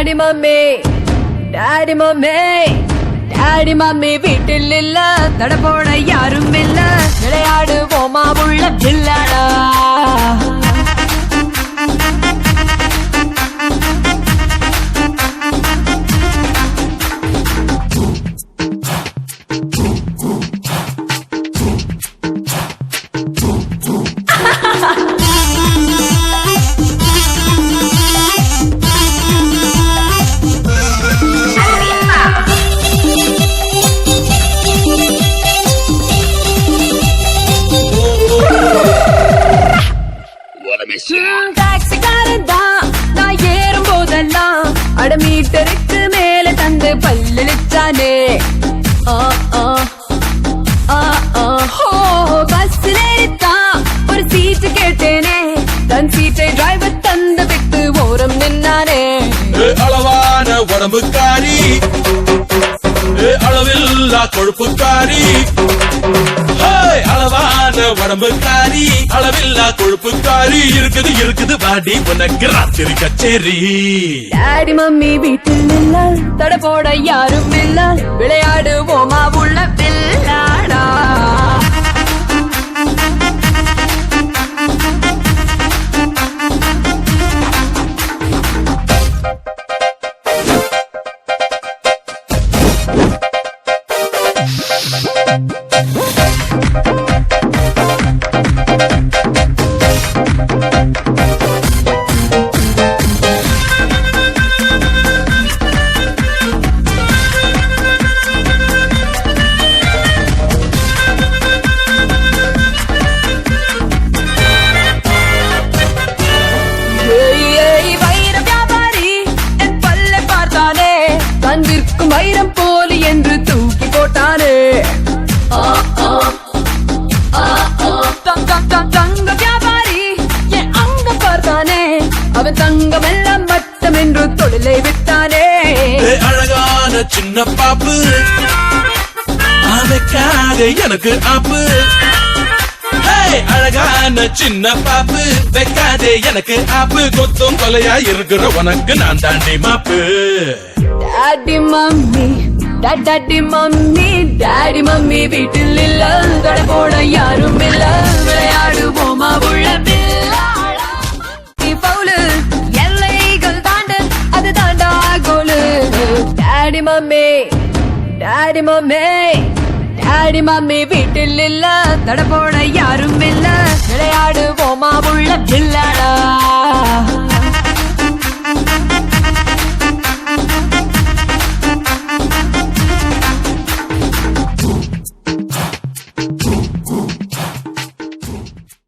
Daddy mummy daddy mummy daddy mummy வீட்டில் இல்ல, தட போட யாரும் இல்ல, விளையாடுவோமா உள்ள பிள்ளடா. டாக்ஸிக்காரன் தான் நான் ஏறும் போதெல்லாம் அடமீட்டருக்கு மேல தந்து பல்லிச்சானே. பஸ் நேரித்தான் ஒரு சீட்டு கேட்டேனே, தன் சீட்டை டிரைவர் தந்து விட்டு ஓரம் நின்னானே. அளவான உடம்புக்காரி, அளவில்லா கொழுப்புக்காரி, அளவான உடம்புக்காரி, அளவில்லா கொழுப்புக்காரி, இருக்குது இருக்குது வாடி உனக்கு ராத்திரி கச்சேரி. டாடி மம்மி வீட்டில் இல்ல, தட போட யாரும் இல்ல, விளையாடுவோமா உள்ள பிள்ளாடா. தந்திருக்கும் வைரம் போலி என்று தூக்கி போட்டானே. தங்க வியாபாரி என் அங்க பார்த்தானே, அவன் தங்கம் எல்லாம் மட்டம் என்று தொழிலை விட்டானே. அழகான சின்ன பாப்பு, அதுக்காக எனக்கு ஆப்பு. அழகான சின்ன பாப்பு, வைக்காதே எனக்கு ஆப்பு. கொத்தும் கொலையா இருக்கிற உனக்கு நான் தாண்டி மாப்பு. Daddy mummy daddy mummy daddy mummy வீட்டில் இல்ல, தட போட யாரும் இல்ல, விளையாடுவோமா உள்ள பிள்ளாடா. பவுலு எல்லைகள் தாண்டு அது தாண்டா கோலு. Daddy mummy daddy mummy daddy mummy வீட்டில் இல்ல, தட போட யாரும் இல்ல, விளையாடுவோமா